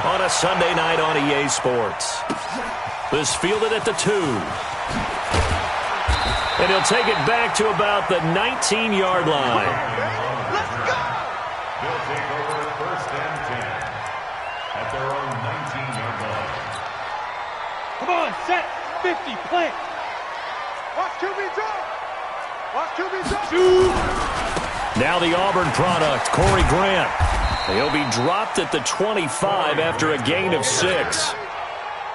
on a Sunday night on EA Sports. This fielded at the 2. And he'll take it back to about the 19-yard line. Let's go! They'll take over first and 10 at their own 19-yard line. Come on, set, 50, plant. Watch QB drop. Watch QB drop. Now the Auburn product, Corey Grant. He'll be dropped at the 25 after a gain of 6.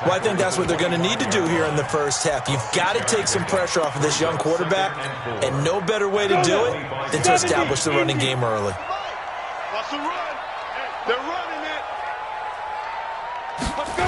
Well, I think that's what they're going to need to do here in the first half. You've got to take some pressure off of this young quarterback, and no better way to do it than to establish the running game early. Watch the run. They're running it. Let's go.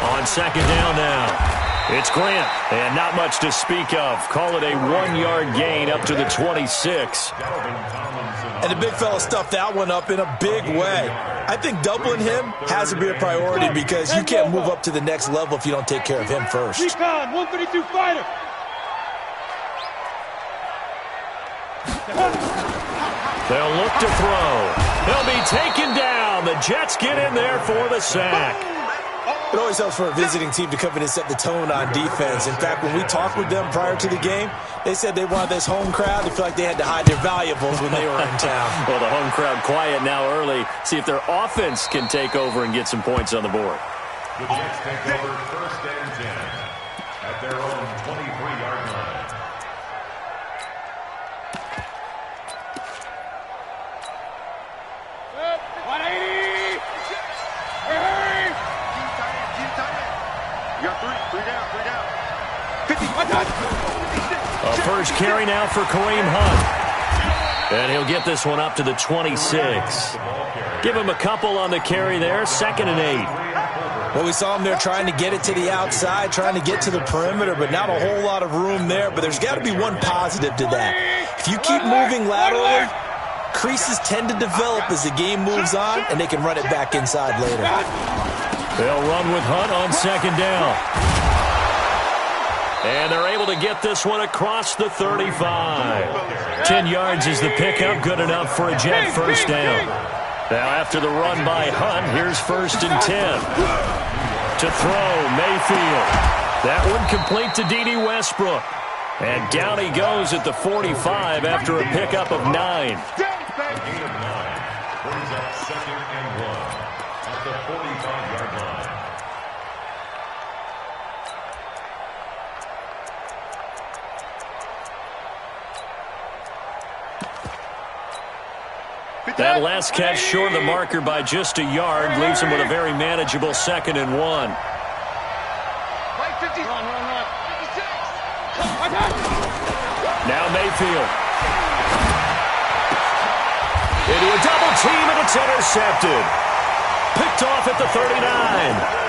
On second down now. It's Grant, and not much to speak of. Call it a 1-yard gain up to the 26. And the big fella stuffed that one up in a big way. I think doubling him has to be a priority because you can't move up to the next level if you don't take care of him first. Recon, 132 fighter. They'll look to throw. He'll be taken down. The Jets get in there for the sack. It always helps for a visiting team to come in and set the tone on defense. In fact, when we talked with them prior to the game, they said they wanted this home crowd to feel like they had to hide their valuables when they were in town. Well, the home crowd quiet now early. See if their offense can take over and get some points on the board. The Jets take over first and 10 at their own 23-yard line. You got three down. 50. A first carry now for Kareem Hunt. And he'll get this one up to the 26. Give him a couple on the carry there. Second and 8. Well, we saw him there trying to get it to the outside, trying to get to the perimeter, but not a whole lot of room there. But there's got to be one positive to that. If you keep moving laterally, creases tend to develop as the game moves on, and they can run it back inside later. They'll run with Hunt on second down. And they're able to get this one across the 35. 10 yards is the pickup, good enough for a Jet first down. Now after the run by Hunt, here's first and 10. To throw, Mayfield. That one complete to D.D. Westbrook. And down he goes at the 45 after a pickup of 9. Gain of 9 brings up second and 1 at the 45-yard line. That last catch short of the marker by just a yard leaves him with a very manageable second and 1. Now Mayfield. Into a double team, and it's intercepted. Picked off at the 39.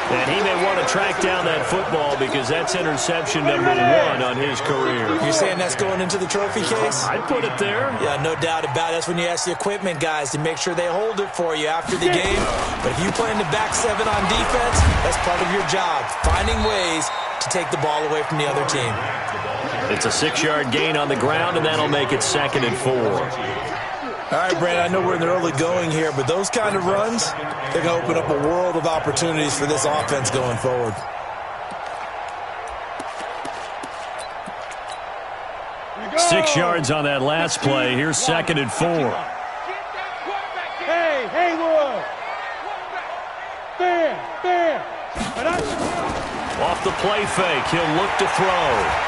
And he may want to track down that football because that's interception number 1 on his career. You're saying that's going into the trophy case? I'd put it there. Yeah, no doubt about it. That's when you ask the equipment guys to make sure they hold it for you after the game. But if you play in the back 7 on defense, that's part of your job, finding ways to take the ball away from the other team. It's a 6-yard gain on the ground, and that'll make it second and 4. All right, Brandon, I know we're in the early going here, but those kind of runs, they're going to open up a world of opportunities for this offense going forward. Six yards on that last play. Here's second and 4. Hey, Haywood. Bam. Off the play fake, he'll look to throw.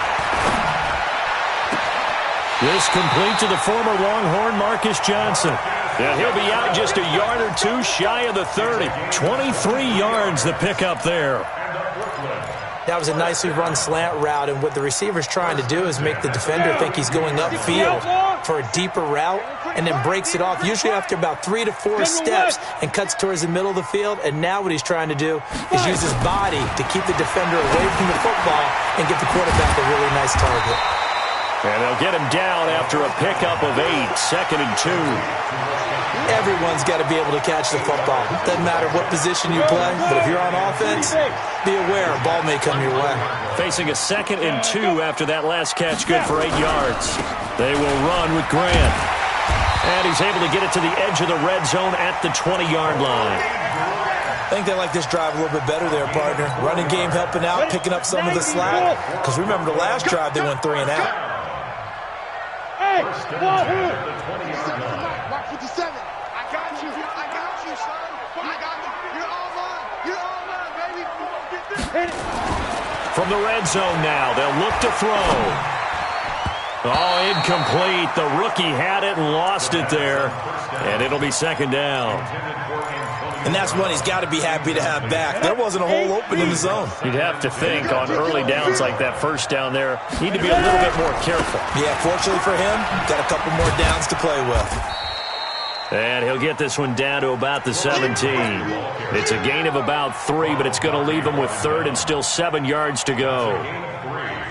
This complete to the former Longhorn Marcus Johnson. And he'll be out just a yard or two shy of the 30. 23 yards the pickup there. That was a nicely run slant route, and what the receiver's trying to do is make the defender think he's going upfield for a deeper route and then breaks it off, usually after about 3 to 4 steps, and cuts towards the middle of the field. And now what he's trying to do is use his body to keep the defender away from the football and give the quarterback a really nice target. And they'll get him down after a pickup of 8, second and 2. Everyone's got to be able to catch the football. Doesn't matter what position you play, but if you're on offense, be aware a ball may come your way. Facing a second and 2 after that last catch, good for 8 yards. They will run with Grant. And he's able to get it to the edge of the red zone at the 20-yard line. I think they like this drive a little bit better there, partner. Running game helping out, picking up some of the slack. Because remember the last drive, they went 3 and out. Hey, Watch 57. I got you, son. I got you. You're all mine, baby. hit it. From the red zone now, they'll look to throw. Oh, incomplete. The rookie had it and lost it there. And it'll be second down. And that's one he's got to be happy to have back. There wasn't a hole open in the zone. You'd have to think on early downs like that first down there, need to be a little bit more careful. Yeah, fortunately for him, got a couple more downs to play with. And he'll get this one down to about the 17. It's a gain of about 3, but it's going to leave him with third and still 7 yards to go.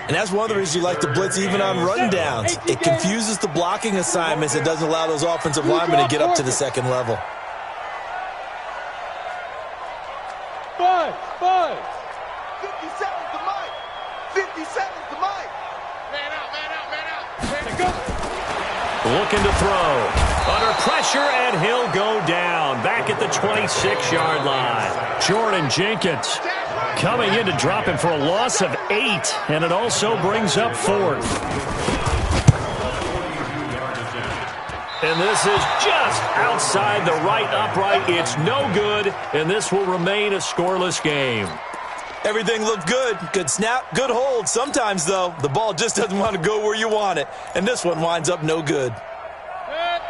And that's one of the reasons you like to blitz even on run downs. It confuses the blocking assignments. It doesn't allow those offensive linemen to get up to the second level. Buzz. 57's the mic. 57's the mic. Man out. Go. Looking to throw. Under pressure, and he'll go down. Back at the 26-yard line. Jordan Jenkins coming in to drop him for a loss of 8, and it also brings up 4th. And this is just outside the right upright. It's no good, and this will remain a scoreless game. Everything looked good. Good snap, good hold. Sometimes, though, the ball just doesn't want to go where you want it. And this one winds up no good.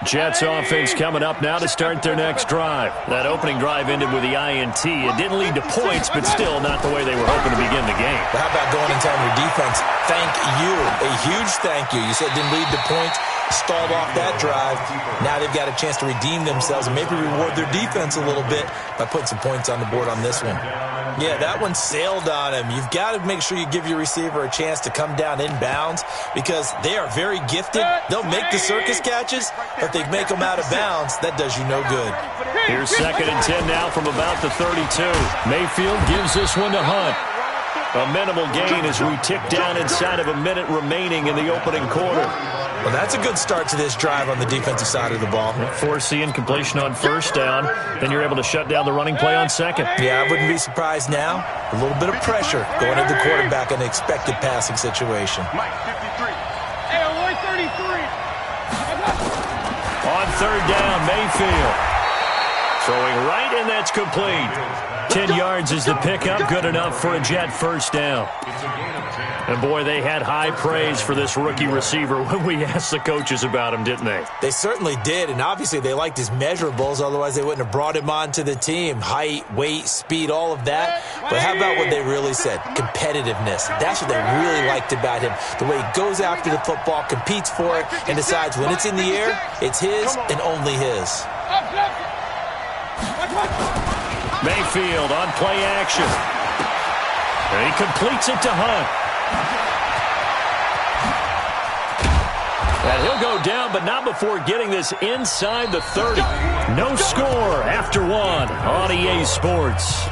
Jets offense coming up now to start their next drive. That opening drive ended with the INT. It didn't lead to points, but still not the way they were hoping to begin the game. But how about going and telling your defense, thank you, a huge thank you. You said it didn't lead to points, stalled off that drive. Now they've got a chance to redeem themselves and maybe reward their defense a little bit by putting some points on the board on this one. Yeah, that one sailed on him. You've got to make sure you give your receiver a chance to come down inbounds because they are very gifted. They'll make the circus catches, but if they make them out of bounds, that does you no good. Here's 2nd and 10 now from about the 32. Mayfield gives this one to Hunt. A minimal gain as we tick down inside of a minute remaining in the opening quarter. Well, that's a good start to this drive on the defensive side of the ball. Force the incompletion on first down. Then you're able to shut down the running play on second. Yeah, I wouldn't be surprised now. A little bit of pressure going at the quarterback in an expected passing situation. Mike, 53. Hey, on 133. On third down, Mayfield. Throwing right, and that's complete. 10 yards is the pickup, good enough for a Jet first down. And, boy, they had high praise for this rookie receiver when we asked the coaches about him, didn't they? They certainly did, and obviously they liked his measurables, otherwise they wouldn't have brought him onto the team. Height, weight, speed, all of that. But how about what they really said? Competitiveness. That's what they really liked about him. The way he goes after the football, competes for it, and decides when it's in the air, it's his and only his. Mayfield on play action. And he completes it to Hunt. And he'll go down, but not before getting this inside the 30. No score after 1 on EA Sports.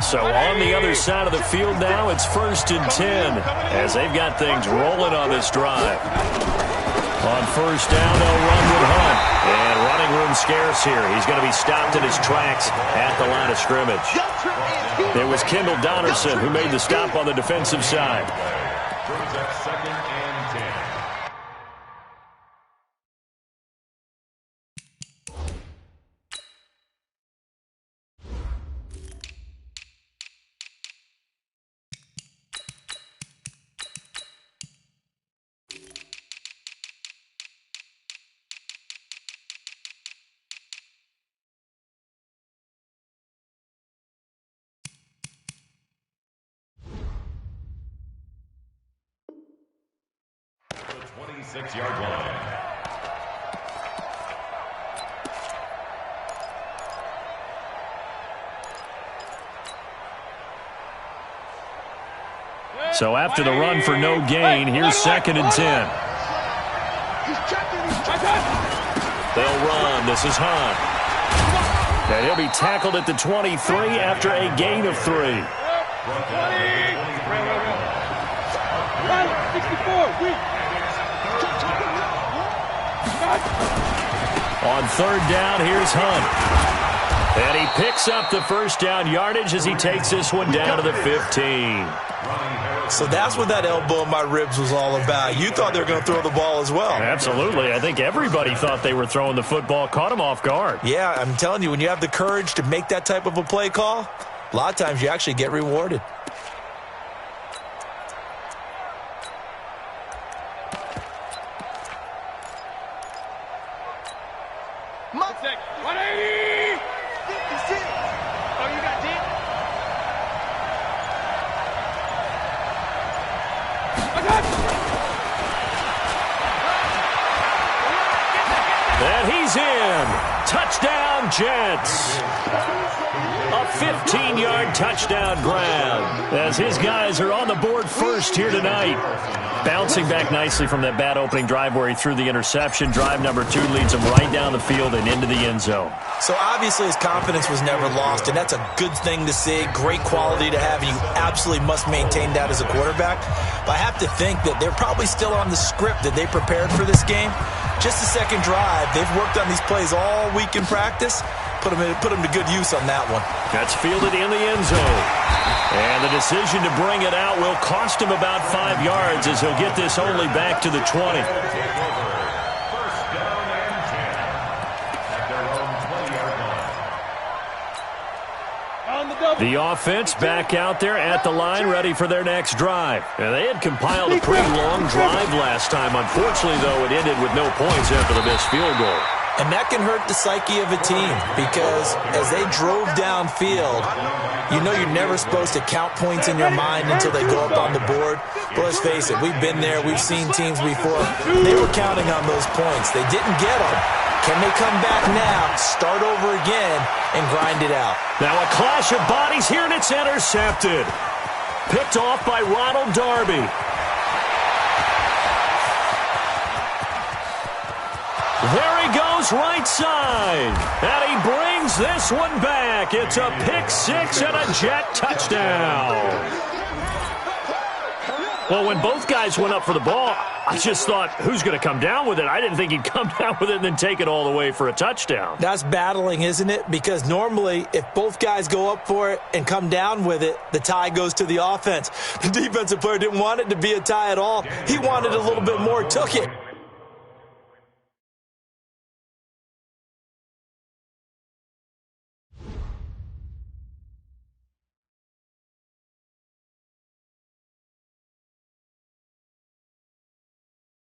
So on the other side of the field now, it's 1st and 10 as they've got things rolling on this drive. On first down, they'll run with Hunt. And running room scarce here. He's going to be stopped in his tracks at the line of scrimmage. It was Kendall Donnerson who made the stop on the defensive side. Brings up 2nd and 10. The 26-yard line. So after the run for no gain, here's 2nd and 10. They'll run. This is Hunt. And he'll be tackled at the 23 after a gain of 3. 64. On third down, here's Hunt. And he picks up the first down yardage as he takes this one down to the 15. So that's what that elbow in my ribs was all about. You thought they were going to throw the ball as well. Absolutely. I think everybody thought they were throwing the football, caught him off guard. Yeah, I'm telling you, when you have the courage to make that type of a play call, a lot of times you actually get rewarded. Check. 180. 56. Oh, you got deep? And he's in. Touchdown, Jets. A 15-yard touchdown grab as his guys are on the board first here tonight. Bouncing back nicely from that bad opening drive where he threw the interception. Drive number 2 leads him right down the field and into the end zone. So obviously his confidence was never lost, and that's a good thing to see, great quality to have, and you absolutely must maintain that as a quarterback. But I have to think that they're probably still on the script that they prepared for this game. Just the second drive, they've worked on these plays all week in practice. Put them to good use on that one. That's fielded in the end zone. And the decision to bring it out will cost him about 5 yards as he'll get this only back to the 20. First down and 10 at their own 20-yard line. On the double. The offense back out there at the line, ready for their next drive. And they had compiled a pretty long drive last time. Unfortunately, though, it ended with no points after the missed field goal. And that can hurt the psyche of a team because as they drove downfield, you know you're never supposed to count points in your mind until they go up on the board. But let's face it, we've been there. We've seen teams before. They were counting on those points. They didn't get them. Can they come back now, start over again, and grind it out? Now a clash of bodies here, and it's intercepted. Picked off by Ronald Darby. There he goes, right side. And he brings this one back. It's a pick six and a Jet touchdown. Well, when both guys went up for the ball, I just thought, who's going to come down with it? I didn't think he'd come down with it and then take it all the way for a touchdown. That's battling, isn't it? Because normally, if both guys go up for it and come down with it, the tie goes to the offense. The defensive player didn't want it to be a tie at all. He wanted a little bit more, took it.